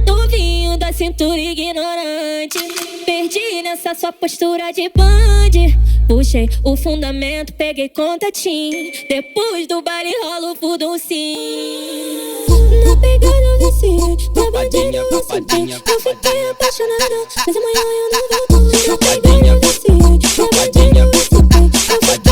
Novinho da cintura ignorante, perdi nessa sua postura de bande. Puxei o fundamento, peguei contatinho. Depois do baile rola o fuduncinho. Na pegada eu viciei, na bandeira eu acertei. Eu fiquei apaixonada, mas amanhã eu não volto. Na pegada eu viciei, na bandeira eu acertei.